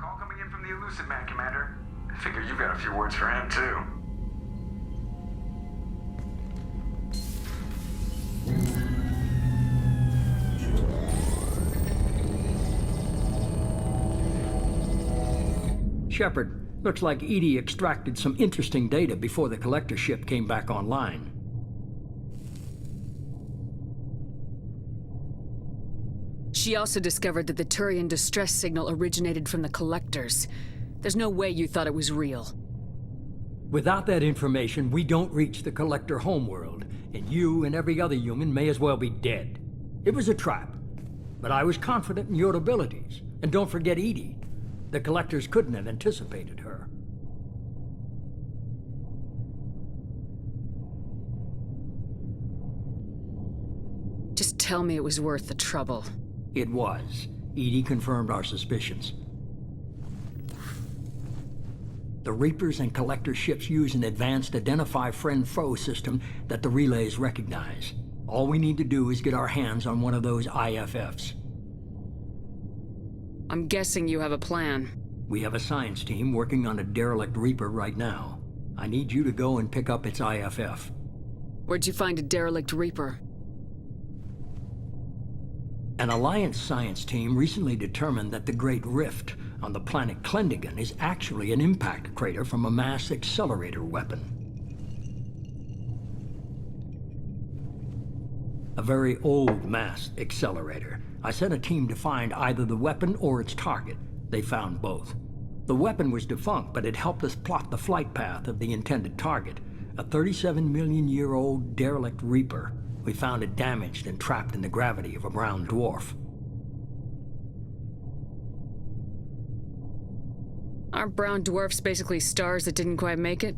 Call coming in from the Elusive Man, Commander. I figure you've got a few words for him, too. Shepard, looks like Edie extracted some interesting data before the collector ship came back online. She also discovered that the Turian distress signal originated from the collectors. There's no way you thought it was real. Without that information, we don't reach the collector homeworld, and you and every other human may as well be dead. It was a trap, but I was confident in your abilities. And don't forget Edie. The collectors couldn't have anticipated her. Just tell me it was worth the trouble. It was. Edie confirmed our suspicions. The Reapers and Collector ships use an advanced Identify Friend-Foe system that the relays recognize. All we need to do is get our hands on one of those IFFs. I'm guessing you have a plan. We have a science team working on a derelict Reaper right now. I need you to go and pick up its IFF. Where'd you find a derelict Reaper? An Alliance science team recently determined that the Great Rift on the planet Klendigan is actually an impact crater from a mass accelerator weapon. A very old mass accelerator. I sent a team to find either the weapon or its target. They found both. The weapon was defunct, but it helped us plot the flight path of the intended target, a 37-million-year-old derelict Reaper. We found it damaged and trapped in the gravity of a brown dwarf. Aren't brown dwarfs basically stars that didn't quite make it?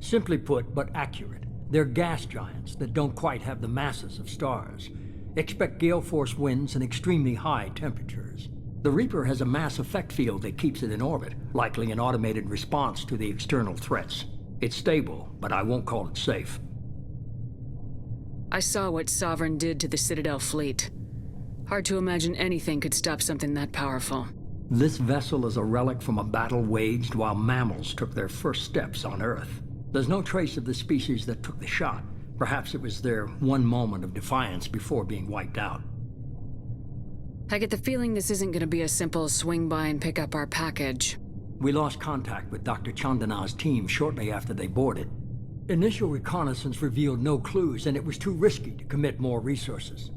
Simply put, but accurate. They're gas giants that don't quite have the masses of stars. Expect gale force winds and extremely high temperatures. The Reaper has a mass effect field that keeps it in orbit, likely an automated response to the external threats. It's stable, but I won't call it safe. I saw what Sovereign did to the Citadel fleet. Hard to imagine anything could stop something that powerful. This vessel is a relic from a battle waged while mammals took their first steps on Earth. There's no trace of the species that took the shot. Perhaps it was their one moment of defiance before being wiped out. I get the feeling this isn't going to be a simple swing by and pick up our package. We lost contact with Dr. Chandana's team shortly after they boarded. Initial reconnaissance revealed no clues, and it was too risky to commit more resources.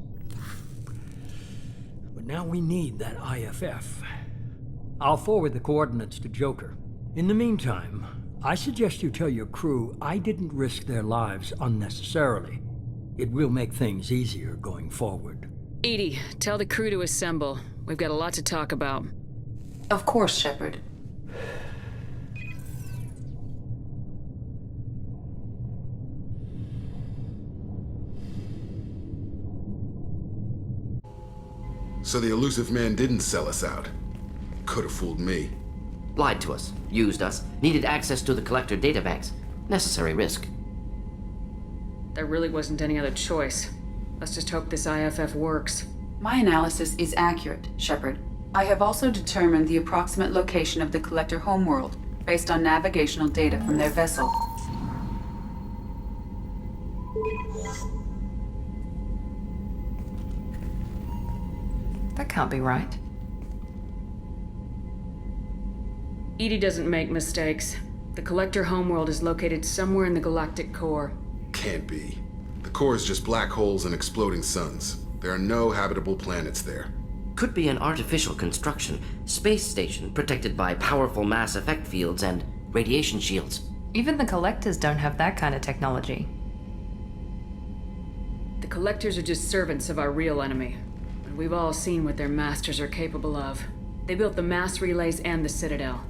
But now we need that IFF. I'll forward the coordinates to Joker. In the meantime, I suggest you tell your crew I didn't risk their lives unnecessarily. It will make things easier going forward. Edie, tell the crew to assemble. We've got a lot to talk about. Of course, Shepard. So the Elusive Man didn't sell us out. Could have fooled me. Lied to us, used us, needed access to the Collector databanks. Necessary risk. There really wasn't any other choice. Let's just hope this IFF works. My analysis is accurate, Shepard. I have also determined the approximate location of the Collector homeworld based on navigational data from their vessel. That can't be right. Edie doesn't make mistakes. The Collector homeworld is located somewhere in the galactic core. Can't be. The core is just black holes and exploding suns. There are no habitable planets there. Could be an artificial construction, space station protected by powerful mass effect fields and radiation shields. Even the Collectors don't have that kind of technology. The Collectors are just servants of our real enemy. And we've all seen what their masters are capable of. They built the mass relays and the Citadel.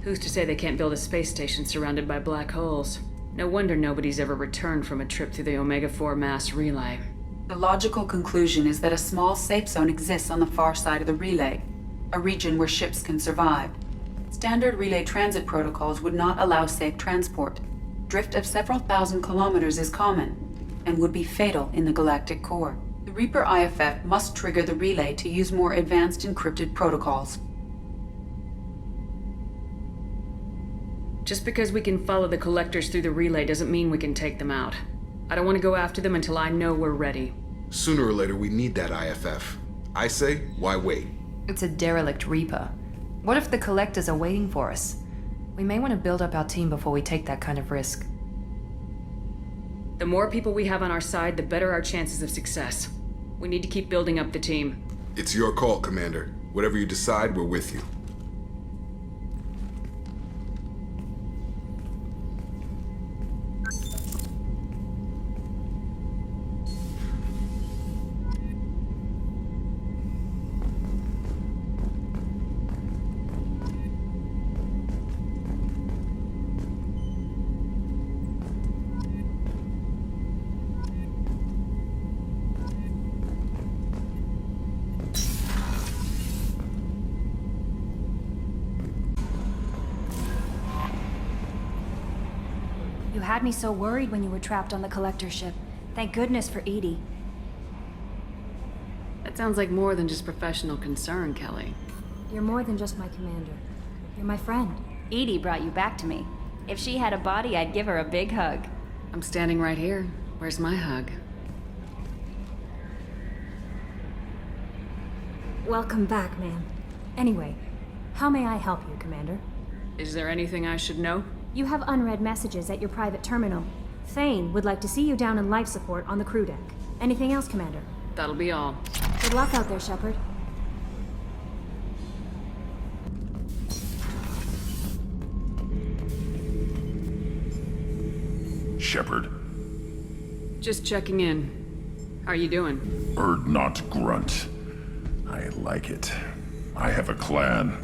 Who's to say they can't build a space station surrounded by black holes? No wonder nobody's ever returned from a trip through the Omega-4 mass relay. The logical conclusion is that a small safe zone exists on the far side of the relay, a region where ships can survive. Standard relay transit protocols would not allow safe transport. Drift of several thousand kilometers is common, and would be fatal in the galactic core. The Reaper IFF must trigger the relay to use more advanced encrypted protocols. Just because we can follow the collectors through the relay doesn't mean we can take them out. I don't want to go after them until I know we're ready. Sooner or later, we need that IFF. I say, why wait? It's a derelict Reaper. What if the collectors are waiting for us? We may want to build up our team before we take that kind of risk. The more people we have on our side, the better our chances of success. We need to keep building up the team. It's your call, Commander. Whatever you decide, we're with you. You had me so worried when you were trapped on the collector ship. Thank goodness for Edie. That sounds like more than just professional concern, Kelly. You're more than just my commander. You're my friend. Edie brought you back to me. If she had a body, I'd give her a big hug. I'm standing right here. Where's my hug? Welcome back, ma'am. Anyway, how may I help you, Commander? Is there anything I should know? You have unread messages at your private terminal. Thane would like to see you down in life support on the crew deck. Anything else, Commander? That'll be all. Good luck out there, Shepard. Shepard. Just checking in. How are you doing? Bird not grunt. I like it. I have a clan.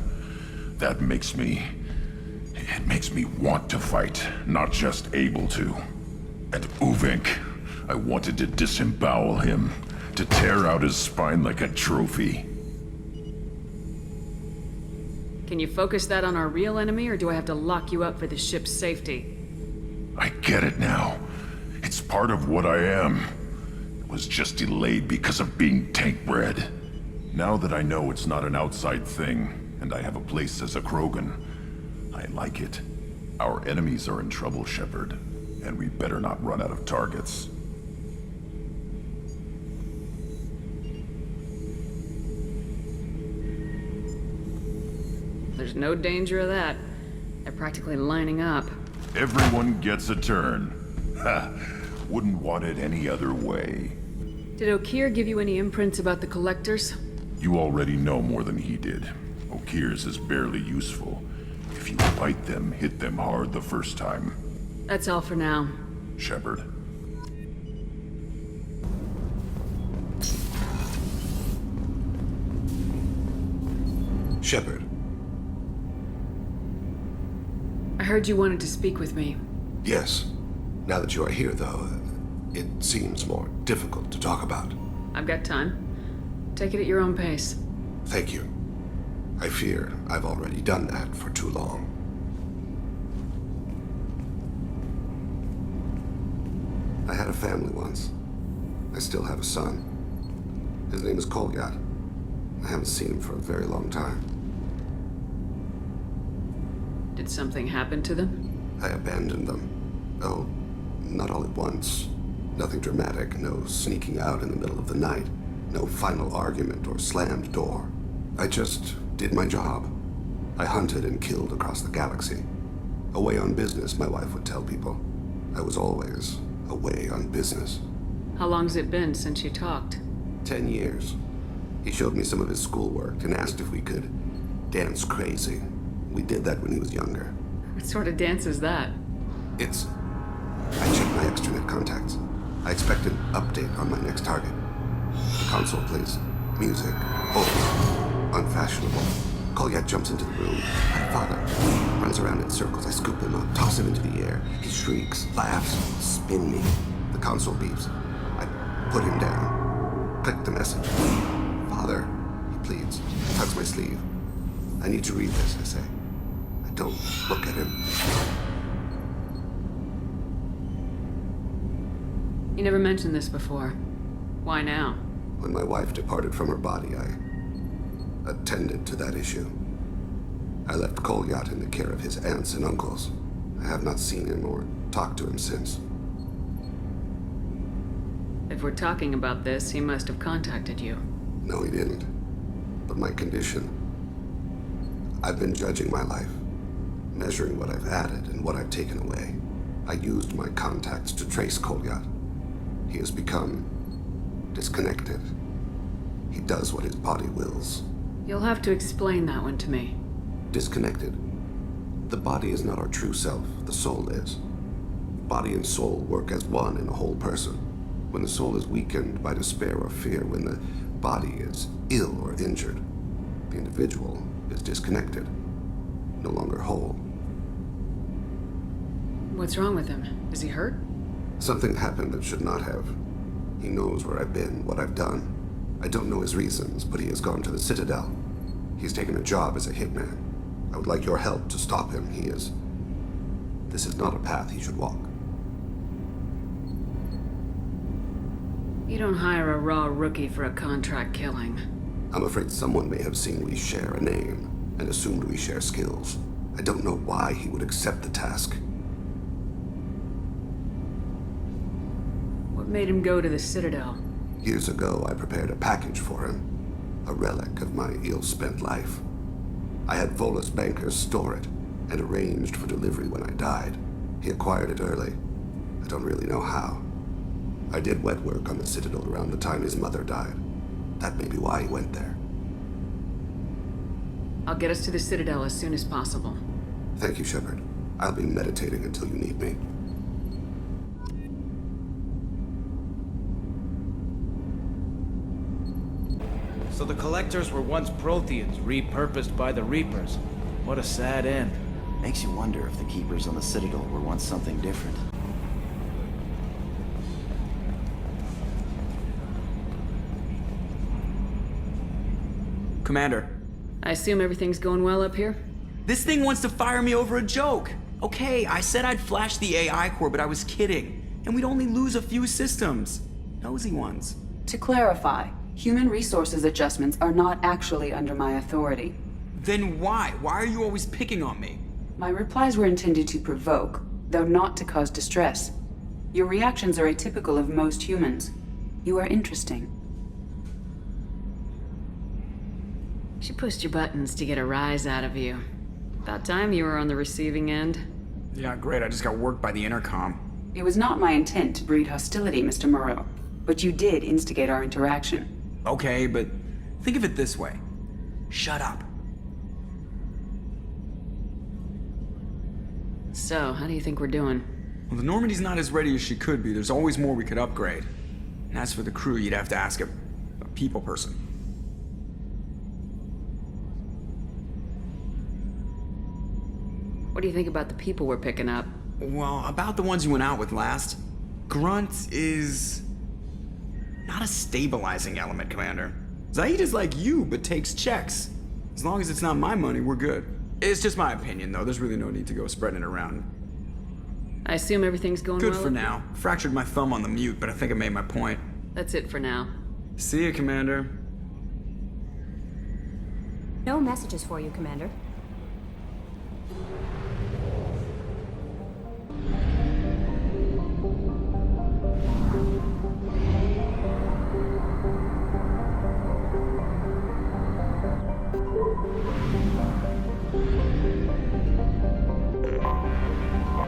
That makes me... It makes me want to fight, not just able to. And Uvink, I wanted to disembowel him, to tear out his spine like a trophy. Can you focus that on our real enemy, or do I have to lock you up for the ship's safety? I get it now. It's part of what I am. It was just delayed because of being tank-bred. Now that I know it's not an outside thing, and I have a place as a Krogan, I like it. Our enemies are in trouble, Shepard, and we better not run out of targets. There's no danger of that. They're practically lining up. Everyone gets a turn. Ha! Wouldn't want it any other way. Did Okeer give you any imprints about the collectors? You already know more than he did. Okeer's is barely useful. If you fight them, hit them hard the first time. That's all for now. Shepard. Shepard. I heard you wanted to speak with me. Yes. Now that you are here, though, it seems more difficult to talk about. I've got time. Take it at your own pace. Thank you. I fear I've already done that for too long. I had a family once. I still have a son. His name is Kolyat. I haven't seen him for a very long time. Did something happen to them? I abandoned them. Oh, not all at once. Nothing dramatic, no sneaking out in the middle of the night, no final argument or slammed door. I just did my job. I hunted and killed across the galaxy. Away on business, my wife would tell people. I was always away on business. How long's it been since you talked? 10 years. He showed me some of his schoolwork and asked if we could dance crazy. We did that when he was younger. What sort of dance is that? It's... I checked my extranet contacts. I expect an update on my next target. The console plays music, old, unfashionable. Kolyat jumps into the room. My father runs around in circles. I scoop him up, toss him into the air. He shrieks, laughs, spin me. The console beeps. I put him down. Click the message. Father, he pleads, tugs my sleeve. I need to read this, I say. I don't look at him. You never mentioned this before. Why now? When my wife departed from her body, I attended to that issue. I left Kolyat in the care of his aunts and uncles. I have not seen him or talked to him since. If we're talking about this, he must have contacted you. No, he didn't. But my condition. I've been judging my life, measuring what I've added and what I've taken away. I used my contacts to trace Kolyat. He has become disconnected. He does what his body wills. You'll have to explain that one to me. Disconnected. The body is not our true self, the soul is. Body and soul work as one in a whole person. When the soul is weakened by despair or fear, when the body is ill or injured, the individual is disconnected, no longer whole. What's wrong with him? Is he hurt? Something happened that should not have. He knows where I've been, what I've done. I don't know his reasons, but he has gone to the Citadel. He's taken a job as a hitman. I would like your help to stop him. This is not a path he should walk. You don't hire a raw rookie for a contract killing. I'm afraid someone may have seen we share a name and assumed we share skills. I don't know why he would accept the task. What made him go to the Citadel? Years ago, I prepared a package for him. A relic of my ill-spent life. I had Volus bankers store it and arranged for delivery when I died. He acquired it early. I don't really know how. I did wet work on the Citadel around the time his mother died. That may be why he went there. I'll get us to the Citadel as soon as possible. Thank you, Shepard. I'll be meditating until you need me. So the Collectors were once Protheans, repurposed by the Reapers. What a sad end. Makes you wonder if the Keepers on the Citadel were once something different. Commander. I assume everything's going well up here? This thing wants to fire me over a joke. Okay, I said I'd flash the AI core, but I was kidding. And we'd only lose a few systems. Nosy ones. To clarify, human resources adjustments are not actually under my authority. Then why? Why are you always picking on me? My replies were intended to provoke, though not to cause distress. Your reactions are atypical of most humans. You are interesting. She pushed your buttons to get a rise out of you. About time you were on the receiving end. Yeah, great. I just got worked by the intercom. It was not my intent to breed hostility, Mr. Moreau, but you did instigate our interaction. Okay, but think of it this way. Shut up. So, how do you think we're doing? Well, the Normandy's not as ready as she could be. There's always more we could upgrade. And as for the crew, you'd have to ask a people person. What do you think about the people we're picking up? Well, about the ones you went out with last. Grunt is not a stabilizing element, Commander. Zaid is like you, but takes checks. As long as it's not my money, we're good. It's just my opinion, though. There's really no need to go spreading it around. I assume everything's going well? Good for now. Fractured my thumb on the mute, but I think I made my point. That's it for now. See you, Commander. No messages for you, Commander.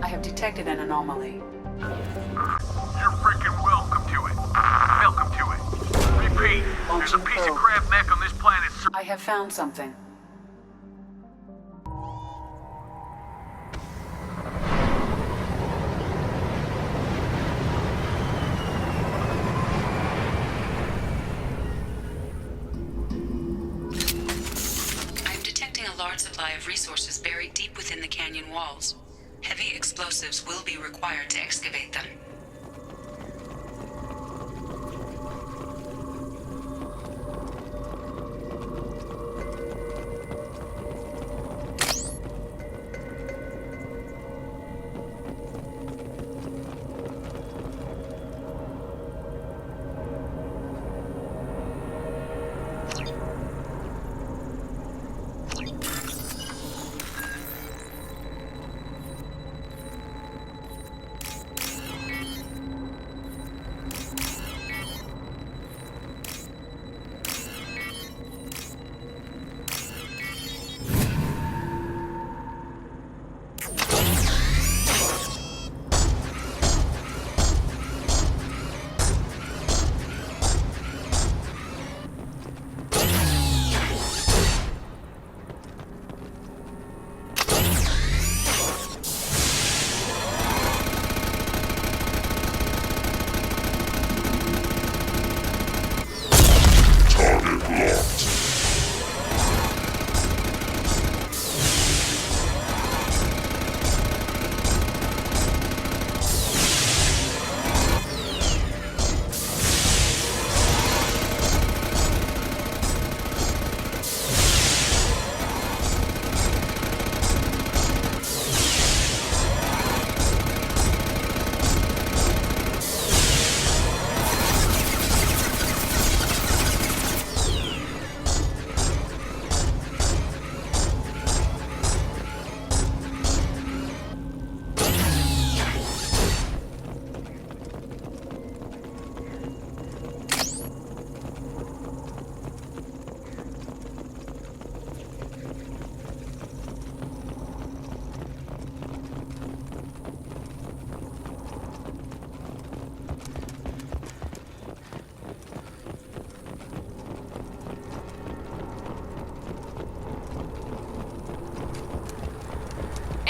I have detected an anomaly. You're freaking welcome to it. Welcome to it. Repeat, there's a piece of crab mech on this planet. I have found something. I am detecting a large supply of resources buried deep within the canyon walls. Heavy explosives will be required to excavate them.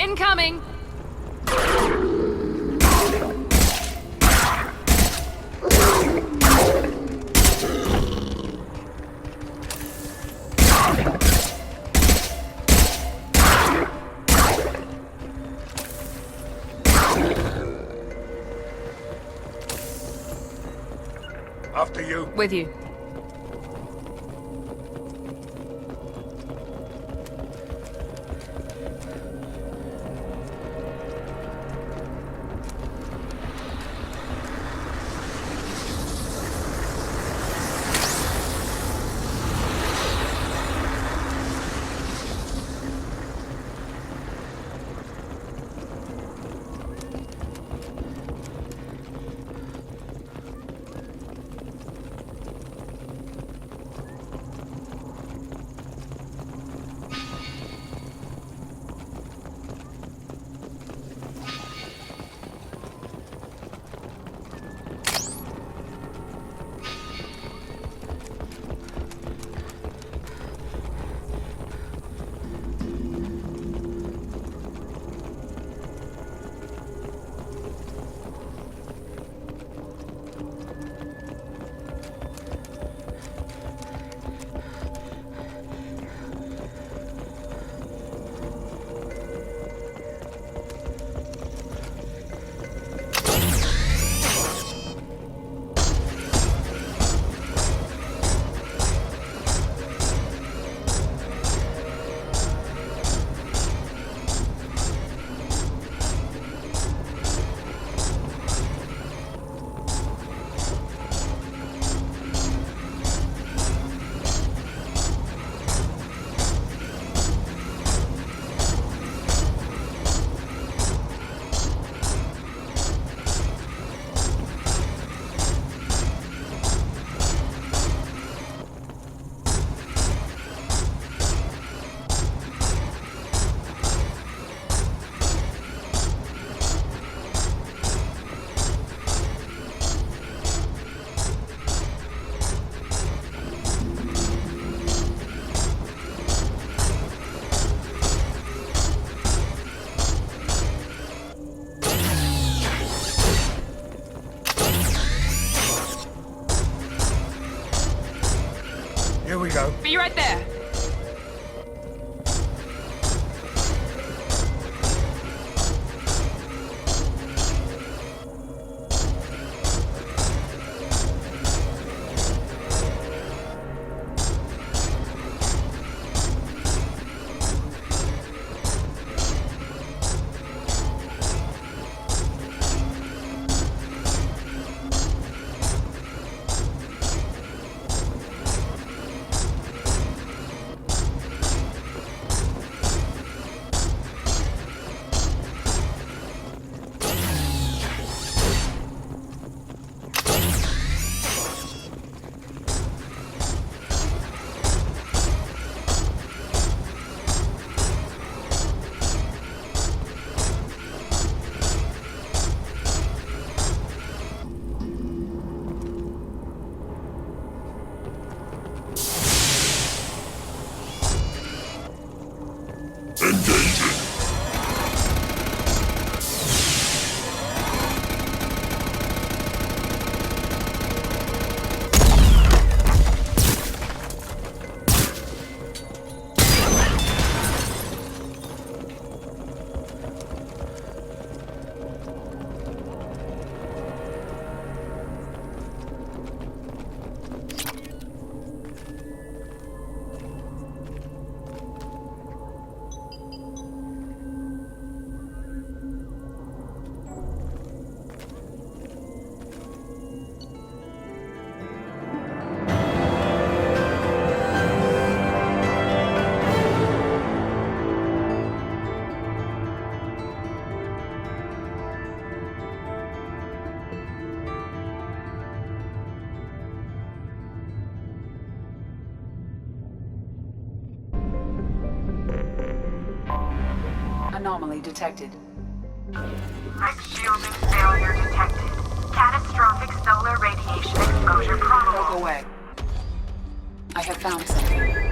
Incoming! After you. With you. Here we go. Be right there. Anomaly detected. Rick shielding failure detected. Catastrophic solar radiation exposure probable. Go away. I have found something.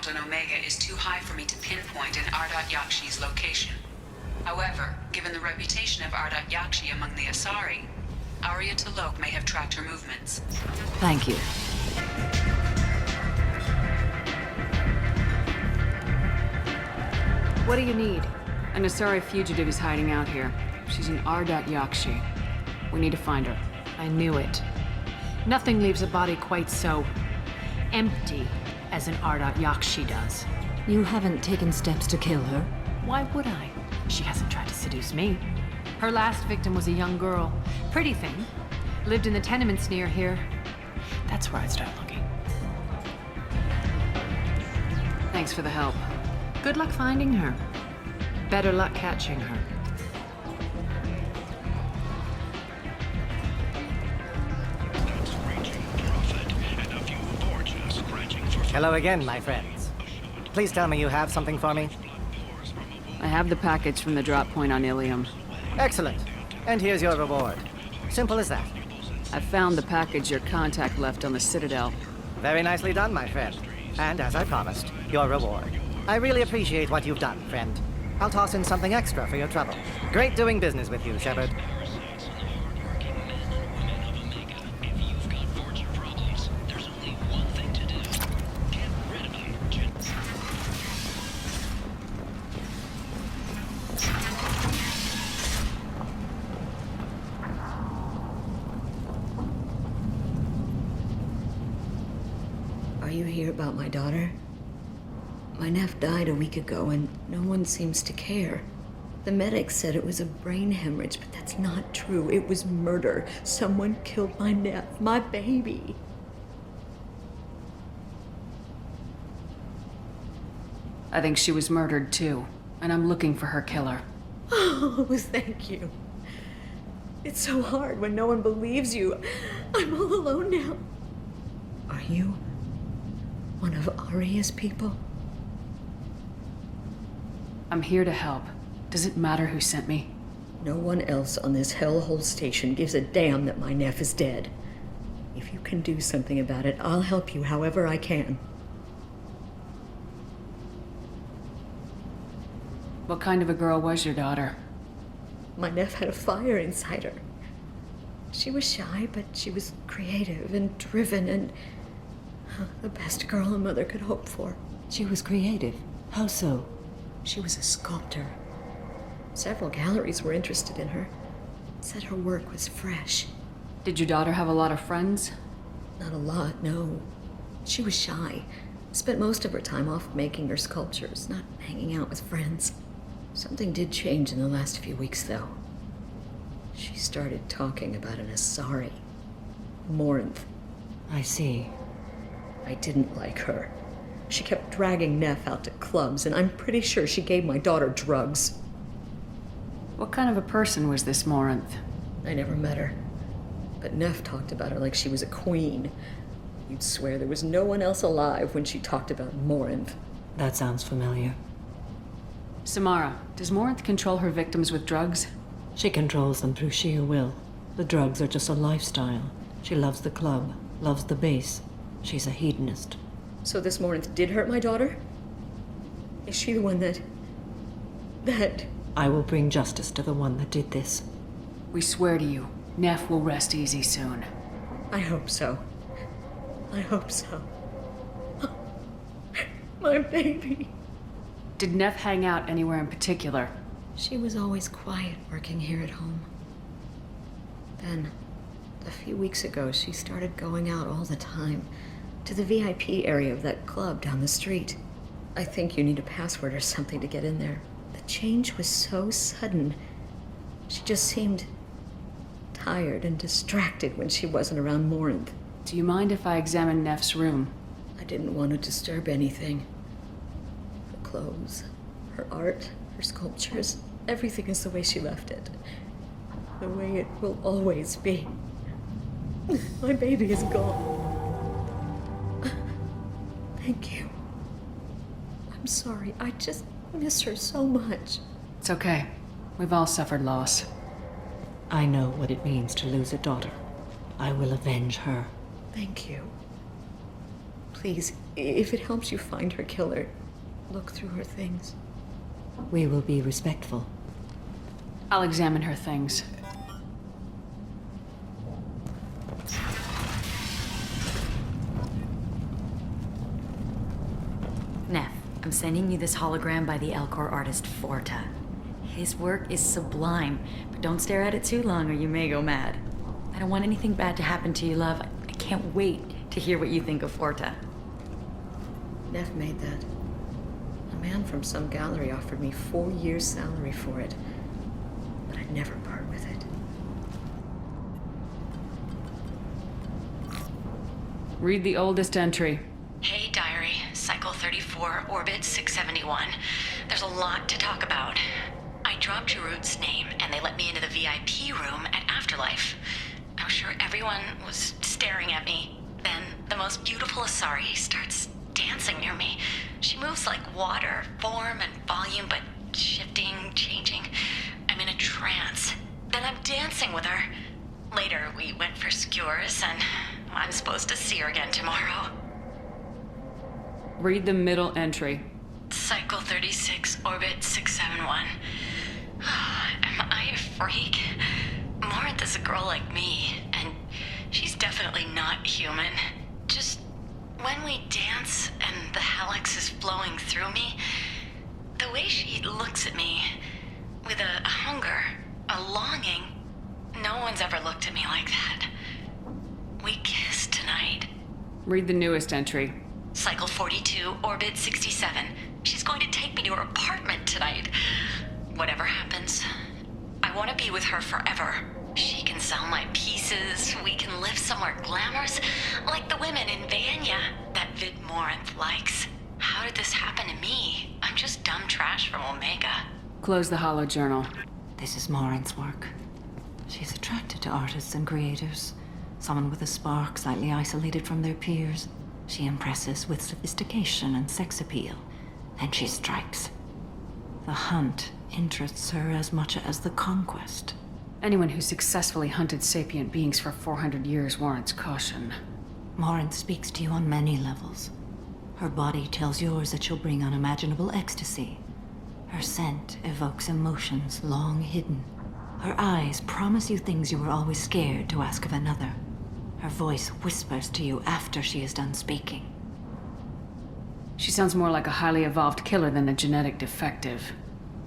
on Omega is too high for me to pinpoint an Ardat Yakshi's location. However, given the reputation of Ardat Yakshi among the Asari, Arya T'Loak may have tracked her movements. Thank you. What do you need? An Asari fugitive is hiding out here. She's an Ardat Yakshi. We need to find her. I knew it. Nothing leaves a body quite so empty as an Ardat Yakshi does. You haven't taken steps to kill her? Why would I? She hasn't tried to seduce me. Her last victim was a young girl. Pretty thing. Lived in the tenements near here. That's where I'd start looking. Thanks for the help. Good luck finding her. Better luck catching her. Hello again, my friends. Please tell me you have something for me. I have the package from the drop point on Ilium. Excellent. And here's your reward. Simple as that. I found the package your contact left on the Citadel. Very nicely done, my friend. And as I promised, your reward. I really appreciate what you've done, friend. I'll toss in something extra for your trouble. Great doing business with you, Shepard. Are you here about my daughter? My nephew died a week ago and no one seems to care. The medics said it was a brain hemorrhage, but that's not true. It was murder. Someone killed my nephew, my baby. I think she was murdered too, and I'm looking for her killer. Oh, thank you. It's so hard when no one believes you. I'm all alone now. Are you one of Arya's people? I'm here to help. Does it matter who sent me? No one else on this hellhole station gives a damn that my nephew is dead. If you can do something about it, I'll help you however I can. What kind of a girl was your daughter? My nephew had a fire inside her. She was shy, but she was creative and driven and the best girl a mother could hope for. She was creative? How so? She was a sculptor. Several galleries were interested in her. Said her work was fresh. Did your daughter have a lot of friends? Not a lot, no. She was shy. Spent most of her time off making her sculptures, not hanging out with friends. Something did change in the last few weeks, though. She started talking about an Asari. Morinth. I see. I didn't like her. She kept dragging Neff out to clubs, and I'm pretty sure she gave my daughter drugs. What kind of a person was this Morinth? I never met her. But Neff talked about her like she was a queen. You'd swear there was no one else alive when she talked about Morinth. That sounds familiar. Samara, does Morinth control her victims with drugs? She controls them through sheer will. The drugs are just a lifestyle. She loves the club, loves the base. She's a hedonist. So this Morinth did hurt my daughter? Is she the one that... I will bring justice to the one that did this. We swear to you, Neff will rest easy soon. I hope so. I hope so. My baby. Did Neff hang out anywhere in particular? She was always quiet working here at home. Then, a few weeks ago, she started going out all the time to the VIP area of that club down the street. I think you need a password or something to get in there. The change was so sudden. She just seemed tired and distracted when she wasn't around Morinth. Do you mind if I examine Neff's room? I didn't want to disturb anything. Her clothes, her art, her sculptures, everything is the way she left it. The way it will always be. My baby is gone. Thank you. I'm sorry. I just miss her so much. It's okay. We've all suffered loss. I know what it means to lose a daughter. I will avenge her. Thank you. Please, if it helps you find her killer, look through her things. We will be respectful. I'll examine her things. Neff, I'm sending you this hologram by the Elcor artist Forta. His work is sublime, but don't stare at it too long or you may go mad. I don't want anything bad to happen to you, love. I can't wait to hear what you think of Forta. Neff made that. A man from some gallery offered me 4 years' salary for it, but I'd never part with it. Read the oldest entry. Hey, Diary. Cycle 34, Orbit 671. There's a lot to talk about. I dropped Jarut's name, and they let me into the VIP room at Afterlife. I was sure everyone was staring at me. Then, the most beautiful Asari starts dancing near me. She moves like water, form and volume, but shifting, changing. I'm in a trance. Then I'm dancing with her. Later, we went for skewers, and I'm supposed to see her again tomorrow. Read the middle entry. Cycle 36, Orbit 671. Am I a freak? Morinth is a girl like me, and she's definitely not human. Just when we dance and the helix is flowing through me, the way she looks at me with a hunger, a longing, no one's ever looked at me like that. We kissed tonight. Read the newest entry. Cycle 42, Orbit 67. She's going to take me to her apartment tonight. Whatever happens, I want to be with her forever. She can sell my pieces. We can live somewhere glamorous, like the women in Vanya that Vid Morinth likes. How did this happen to me? I'm just dumb trash from Omega. Close the holo journal. This is Morinth's work. She's attracted to artists and creators. Someone with a spark, slightly isolated from their peers. She impresses with sophistication and sex appeal. Then she strikes. The hunt interests her as much as the conquest. Anyone who successfully hunted sapient beings for 400 years warrants caution. Morinth speaks to you on many levels. Her body tells yours that she'll bring unimaginable ecstasy. Her scent evokes emotions long hidden. Her eyes promise you things you were always scared to ask of another. Her voice whispers to you after she is done speaking. She sounds more like a highly evolved killer than a genetic defective.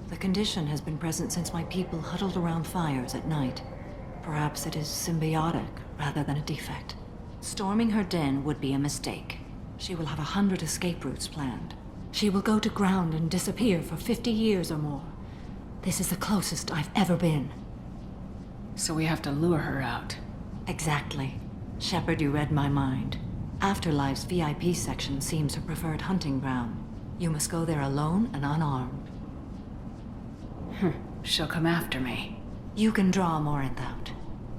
The condition has been present since my people huddled around fires at night. Perhaps it is symbiotic rather than a defect. Storming her den would be a mistake. She will have 100 escape routes planned. She will go to ground and disappear for 50 years or more. This is the closest I've ever been. So we have to lure her out. Exactly. Shepard, you read my mind. Afterlife's VIP section seems her preferred hunting ground. You must go there alone and unarmed. She'll come after me. You can draw Morinth out.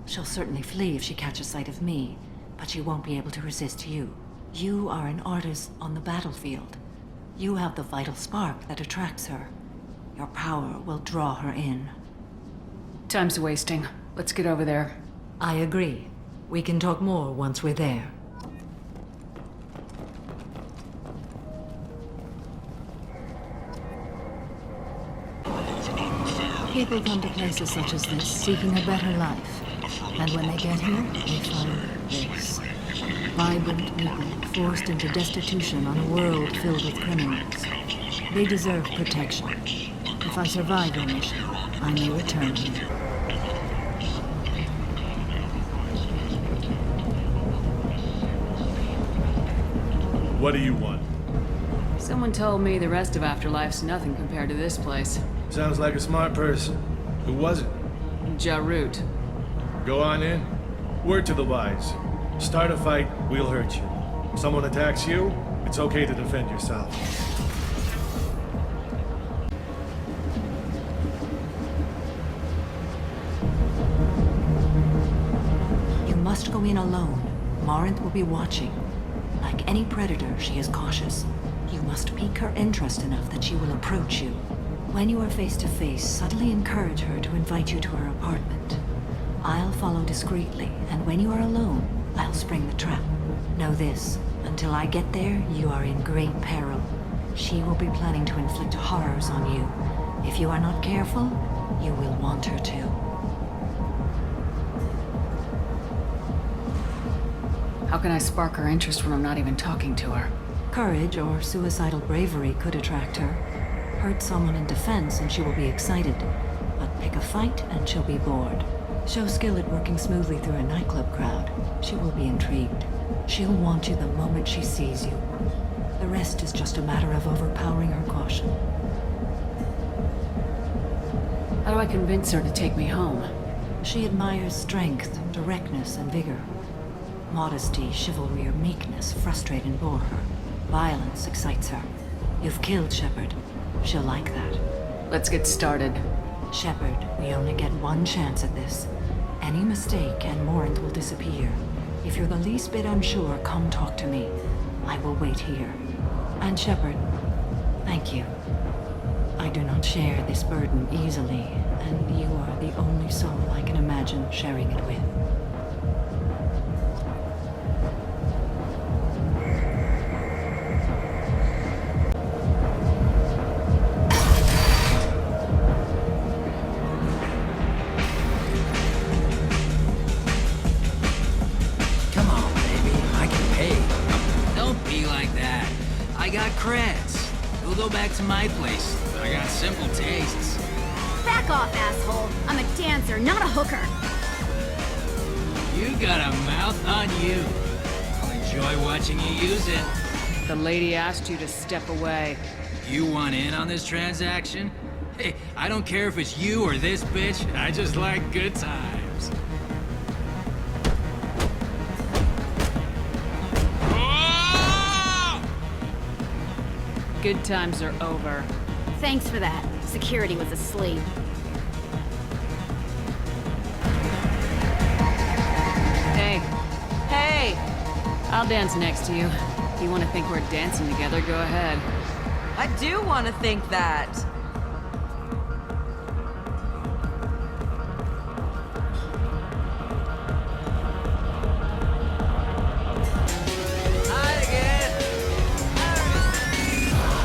She'll certainly flee if she catches sight of me, but she won't be able to resist you. You are an artist on the battlefield. You have the vital spark that attracts her. Your power will draw her in. Time's wasting. Let's get over there. I agree. We can talk more once we're there. People come to places such as this seeking a better life. And when they get here, they find this. Vibrant people forced into destitution on a world filled with criminals. They deserve protection. If I survive their mission, I may return here. What do you want? Someone told me the rest of Afterlife's nothing compared to this place. Sounds like a smart person. Who was it? Jarut. Go on in. Word to the wise. Start a fight, we'll hurt you. If someone attacks you, it's okay to defend yourself. You must go in alone. Morinth will be watching. Like any predator, she is cautious. You must pique her interest enough that she will approach you. When you are face to face, subtly encourage her to invite you to her apartment. I'll follow discreetly, and when you are alone, I'll spring the trap. Know this, until I get there, you are in great peril. She will be planning to inflict horrors on you. If you are not careful, you will want her to. How can I spark her interest when I'm not even talking to her? Courage or suicidal bravery could attract her. Hurt someone in defense and she will be excited. But pick a fight and she'll be bored. Show skill at working smoothly through a nightclub crowd. She will be intrigued. She'll want you the moment she sees you. The rest is just a matter of overpowering her caution. How do I convince her to take me home? She admires strength, directness, and vigor. Modesty, chivalry, or meekness frustrate and bore her. Violence excites her. You've killed Shepard. She'll like that. Let's get started. Shepard, we only get one chance at this. Any mistake and Morant will disappear. If you're the least bit unsure, come talk to me. I will wait here. And Shepard, thank you. I do not share this burden easily, and you are the only soul I can imagine sharing it with. Come on, baby. I can pay. Don't be like that. I got creds. We'll go back to my place. I got simple tastes. Back off, asshole. I'm a dancer, not a hooker. You got a mouth on you. I'll enjoy watching you use it. The lady asked you to step away. You want in on this transaction? Hey, I don't care if it's you or this bitch. I just like good times. Good times are over. Thanks for that. Security was asleep. Hey. Hey! I'll dance next to you. If you want to think we're dancing together, go ahead. I do want to think that.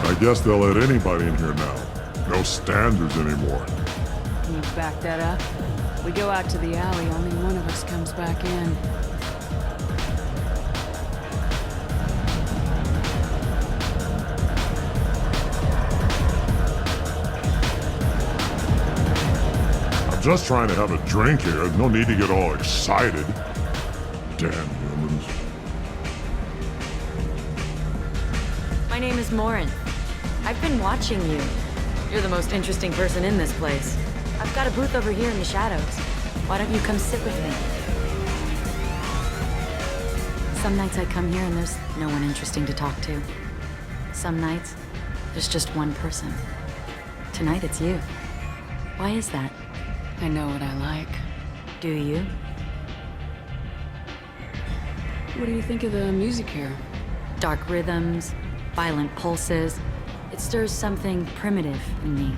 I guess they'll let anybody in here now. No standards anymore. Can you back that up? We go out to the alley, only one of us comes back in. I'm just trying to have a drink here. No need to get all excited. Damn humans. My name is Morin. I've been watching you. You're the most interesting person in this place. I've got a booth over here in the shadows. Why don't you come sit with me? Some nights I come here and there's no one interesting to talk to. Some nights, there's just one person. Tonight it's you. Why is that? I know what I like. Do you? What do you think of the music here? Dark rhythms, violent pulses. It stirs something primitive in me.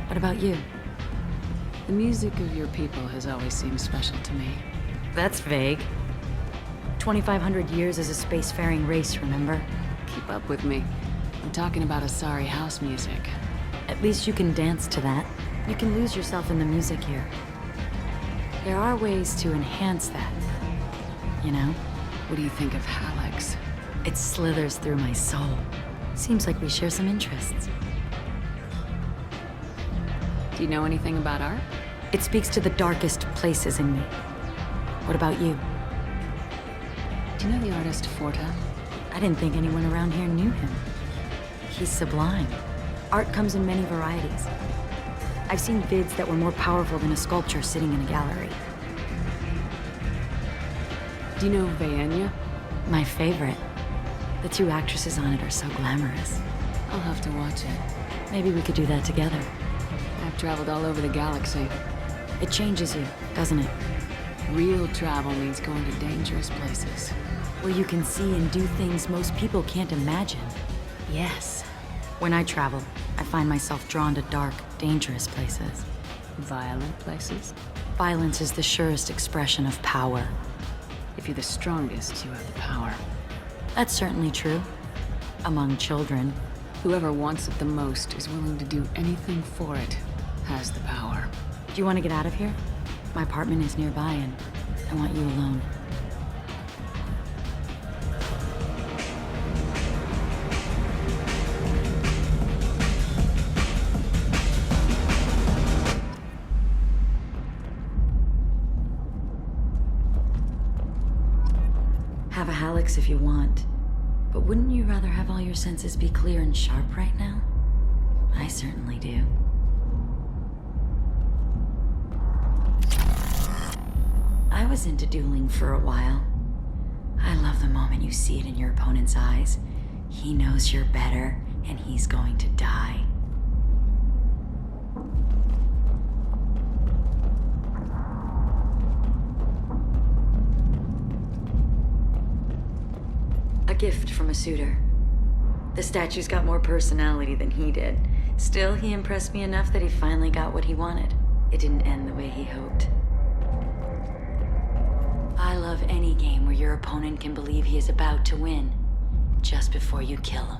What about you? The music of your people has always seemed special to me. That's vague. 2,500 years as a spacefaring race, remember? Keep up with me. I'm talking about Asari house music. At least you can dance to that. You can lose yourself in the music here. There are ways to enhance that, you know? What do you think of Hallex? It slithers through my soul. Seems like we share some interests. Do you know anything about art? It speaks to the darkest places in me. What about you? Do you know the artist Forta? I didn't think anyone around here knew him. He's sublime. Art comes in many varieties. I've seen vids that were more powerful than a sculpture sitting in a gallery. Do you know Vaenya? My favorite. The two actresses on it are so glamorous. I'll have to watch it. Maybe we could do that together. I've traveled all over the galaxy. It changes you, doesn't it? Real travel means going to dangerous places. Where you can see and do things most people can't imagine. Yes. When I travel, I find myself drawn to dark, dangerous places. Violent places? Violence is the surest expression of power. It If you're the strongest, you have the power. That's certainly true. Among children. Whoever wants it the most is willing to do anything for it, has the power. Do you want to get out of here? My apartment is nearby and I want you alone. Have a Hallex if you want. But wouldn't you rather have all your senses be clear and sharp right now? I certainly do. I was into dueling for a while. I love the moment you see it in your opponent's eyes. He knows you're better, and he's going to die. A gift from a suitor. The statue's got more personality than he did. Still, he impressed me enough that he finally got what he wanted. It didn't end the way he hoped. I love any game where your opponent can believe he is about to win, just before you kill him.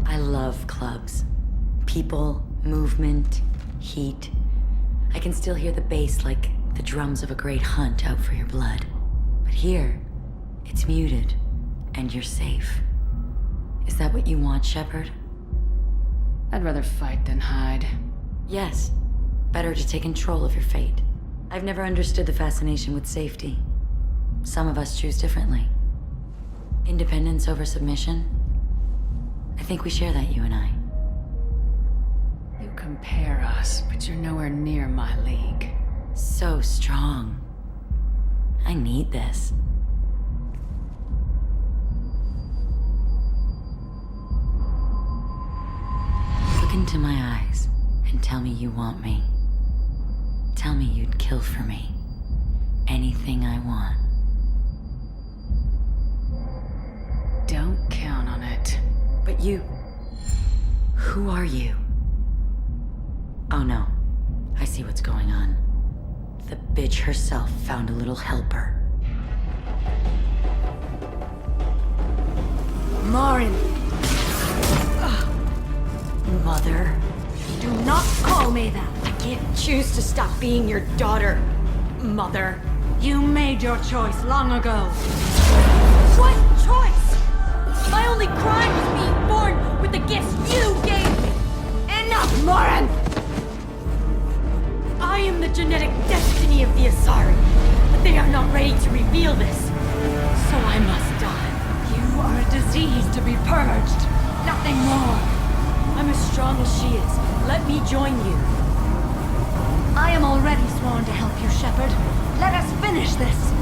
I love clubs. People, movement, heat. I can still hear the bass like the drums of a great hunt out for your blood. But here, it's muted, and you're safe. Is that what you want, Shepard? I'd rather fight than hide. Yes. Better to take control of your fate. I've never understood the fascination with safety. Some of us choose differently. Independence over submission? I think we share that, you and I. You compare us, but you're nowhere near my league. So strong. I need this. Look into my eyes and tell me you want me. Tell me you'd kill for me. Anything I want. Don't count on it. But you... Who are you? Oh no. I see what's going on. The bitch herself found a little helper. Marin! Mother. Do not call me that! I can't choose to stop being your daughter, Mother. You made your choice long ago. What choice? My only crime was being born with the gifts you gave me! Enough, Marin! I am the genetic destiny of the Asari, but they are not ready to reveal this. So I must die. You are a disease to be purged. Nothing more. I'm as strong as she is. Let me join you. I am already sworn to help you, Shepard. Let us finish this.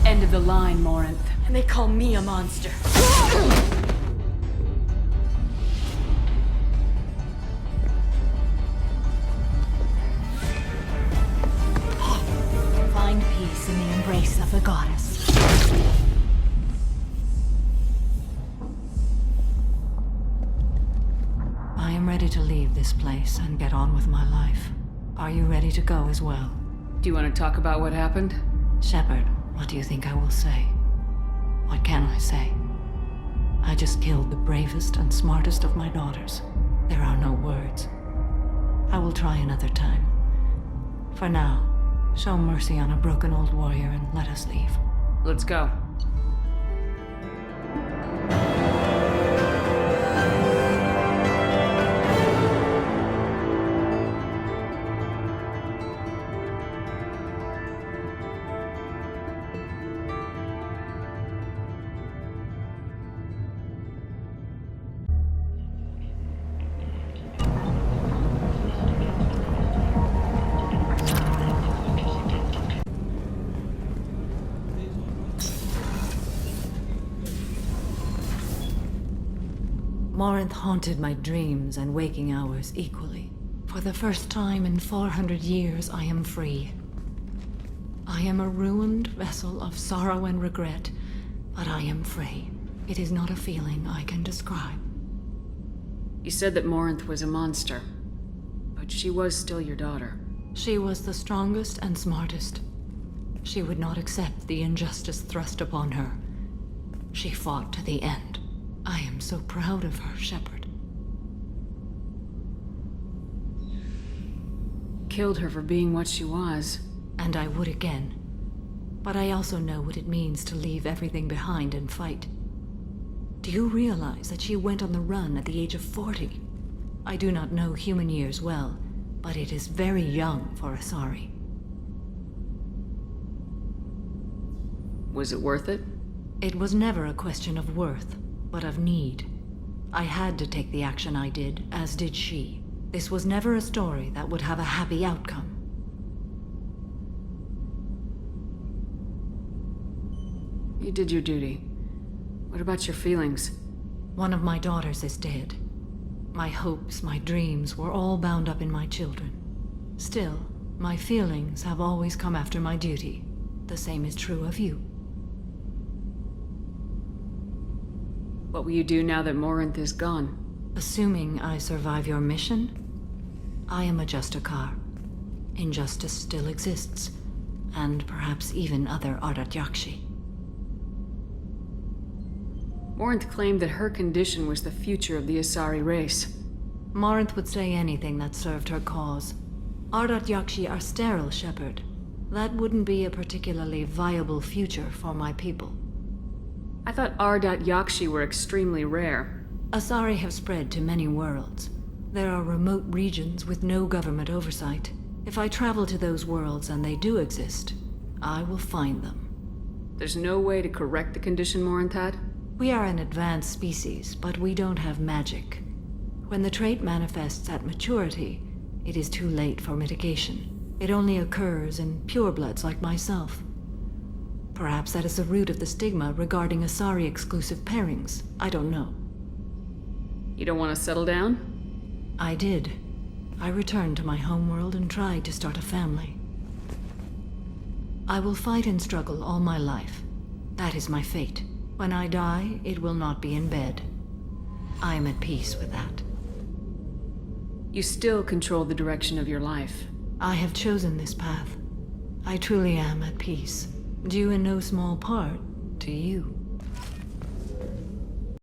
End of the line, Morinth. And they call me a monster. Find peace in the embrace of the goddess. I am ready to leave this place and get on with my life. Are you ready to go as well? Do you want to talk about what happened? Shepard, what do you think I will say? What can I say? I just killed the bravest and smartest of my daughters. There are no words. I will try another time. For now, show mercy on a broken old warrior and let us leave. Let's go. Morinth haunted my dreams and waking hours equally. For the first time in 400 years, I am free. I am a ruined vessel of sorrow and regret, but I am free. It is not a feeling I can describe. You said that Morinth was a monster, but she was still your daughter. She was the strongest and smartest. She would not accept the injustice thrust upon her. She fought to the end. I am so proud of her, Shepard. Killed her for being what she was. And I would again. But I also know what it means to leave everything behind and fight. Do you realize that she went on the run at the age of 40? I do not know human years well, but it is very young for Asari. Was it worth it? It was never a question of worth, but of need. I had to take the action I did, as did she. This was never a story that would have a happy outcome. You did your duty. What about your feelings? One of my daughters is dead. My hopes, my dreams were all bound up in my children. Still, my feelings have always come after my duty. The same is true of you. What will you do now that Morinth is gone? Assuming I survive your mission, I am a Justicar. Injustice still exists, and perhaps even other Ardat-Yakshi. Morinth claimed that her condition was the future of the Asari race. Morinth would say anything that served her cause. Ardat-Yakshi are sterile, Shepard. That wouldn't be a particularly viable future for my people. I thought Ardat-Yakshi were extremely rare. Asari have spread to many worlds. There are remote regions with no government oversight. If I travel to those worlds and they do exist, I will find them. There's no way to correct the condition Morinth had? We are an advanced species, but we don't have magic. When the trait manifests at maturity, it is too late for mitigation. It only occurs in purebloods like myself. Perhaps that is the root of the stigma regarding Asari-exclusive pairings. I don't know. You don't want to settle down? I did. I returned to my homeworld and tried to start a family. I will fight and struggle all my life. That is my fate. When I die, it will not be in bed. I am at peace with that. You still control the direction of your life. I have chosen this path. I truly am at peace, due in no small part to you.